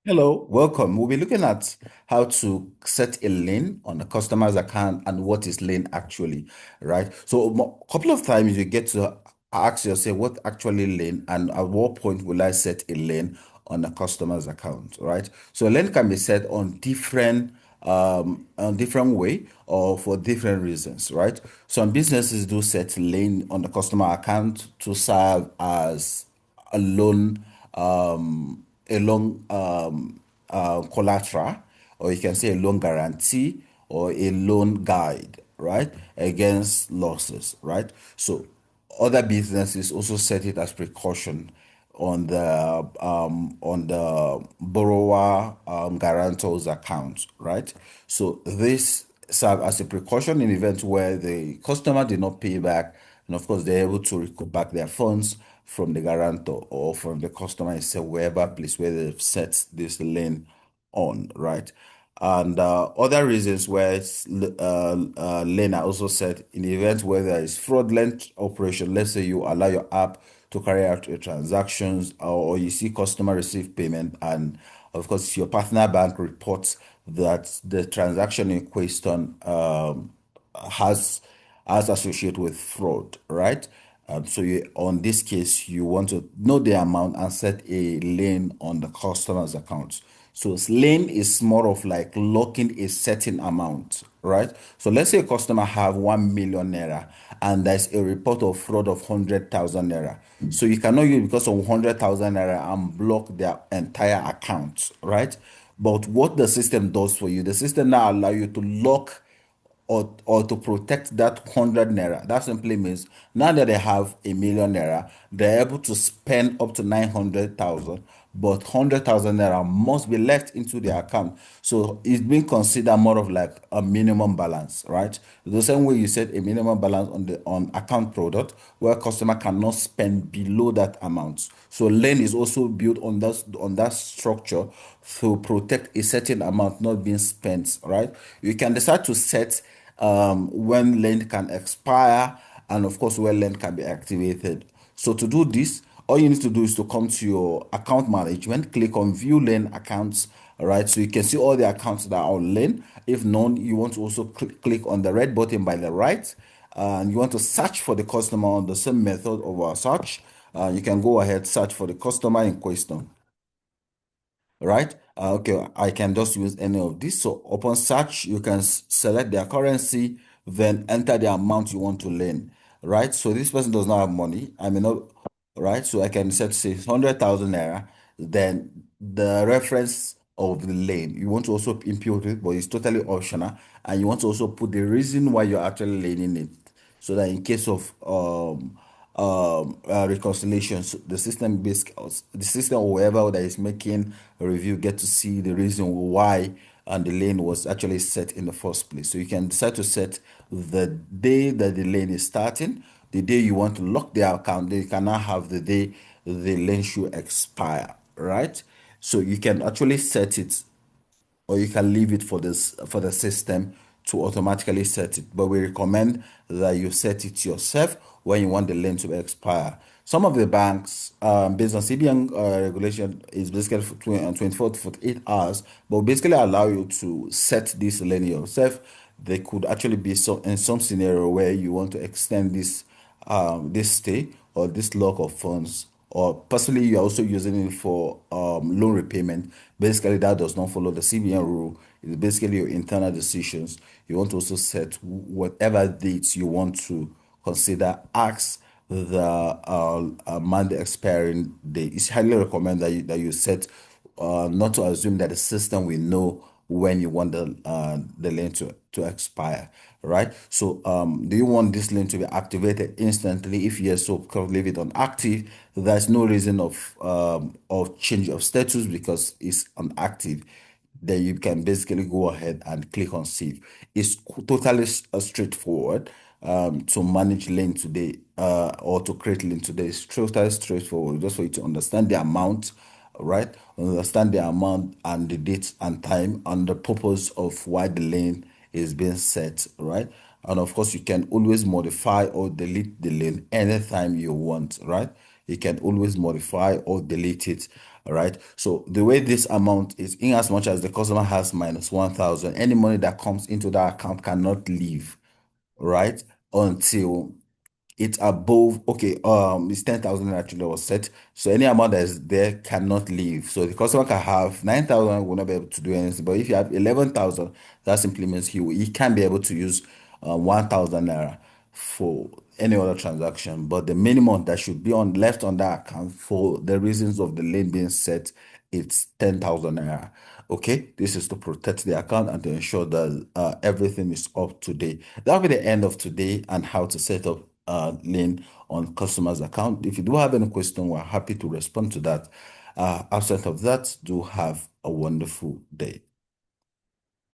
Hello, welcome. We'll be looking at how to set a lien on a customer's account and what is lien actually, right? So a couple of times you get to ask yourself what actually lien and at what point will I set a lien on a customer's account, right? So a lien can be set on different way or for different reasons, right? Some businesses do set lien on the customer account to serve as a loan collateral, or you can say a loan guarantee or a loan guide, right, against losses, right? So other businesses also set it as precaution on the borrower guarantor's account, right? So this serve as a precaution in event where the customer did not pay back, and of course they're able to recoup back their funds from the guarantor or from the customer itself, wherever place where they've set this lien on, right? And other reasons where lien are also set in the event where there is fraudulent operation. Let's say you allow your app to carry out your transactions, or you see customer receive payment, and of course your partner bank reports that the transaction in question has as associated with fraud, right? So on this case, you want to know the amount and set a lien on the customer's account. So lien is more of like locking a certain amount, right? So let's say a customer have 1 million naira and there's a report of fraud of 100,000 naira. So you cannot use because of 100,000 naira and block their entire account, right? But what the system does for you, the system now allow you to lock or to protect that 100 naira. That simply means now that they have a million naira, they're able to spend up to 900,000, but 100,000 naira must be left into their account. So it's being considered more of like a minimum balance, right? The same way you set a minimum balance on the on account product where customer cannot spend below that amount. So lane is also built on that structure to protect a certain amount not being spent, right? You can decide to set when lend can expire, and of course when lend can be activated. So to do this, all you need to do is to come to your account management, click on view lend accounts, all right? So you can see all the accounts that are on lend. If none, you want to also click on the red button by the right, and you want to search for the customer on the same method of our search. You can go ahead, search for the customer in question, right? Okay, I can just use any of this. So upon search, you can select their currency, then enter the amount you want to lend, right? So this person does not have money. I mean, not, right? So I can set say 100,000 naira, then the reference of the lane. You want to also impute it, but it's totally optional. And you want to also put the reason why you're actually leaning it, so that in case of reconciliations, the system or whoever that is making a review get to see the reason why and the lane was actually set in the first place. So you can decide to set the day that the lane is starting, the day you want to lock their account. They cannot have the day the lane should expire, right? So you can actually set it, or you can leave it for this for the system to automatically set it. But we recommend that you set it yourself when you want the lane to expire. Some of the banks, based on CBN regulation, is basically for 24 to 48 hours, but basically allow you to set this lane yourself. There could actually be some in some scenario where you want to extend this stay or this lock of funds, or possibly you're also using it for loan repayment. Basically, that does not follow the CBN rule. It's basically your internal decisions. You want to also set whatever dates you want to consider. Ask the month expiring date. It's highly recommended that you set, not to assume that the system will know when you want the lane to expire, right? So do you want this lane to be activated instantly? If yes, so leave it on active. There's no reason of change of status because it's on active. Then you can basically go ahead and click on save. It's totally straightforward to manage lane today, or to create lane today. It's totally straightforward, just for you to understand the amount, right? Understand the amount and the date and time and the purpose of why the lane is being set, right? And of course, you can always modify or delete the lane anytime you want, right? he can always modify or delete it. All right. So the way this amount is, in as much as the customer has minus 1,000, any money that comes into that account cannot leave, right? Until it's above, okay, it's 10,000 actually was set. So any amount that is there cannot leave. So the customer can have 9,000, will not be able to do anything. But if you have 11,000, that simply means he can be able to use 1,000 naira for any other transaction. But the minimum that should be on left on that account for the reasons of the lien being set, it's 10,000 naira. Okay, this is to protect the account and to ensure that everything is up to date. That'll be the end of today and how to set up lien on customers' account. If you do have any question, we're happy to respond to that. Outside of that, do have a wonderful day.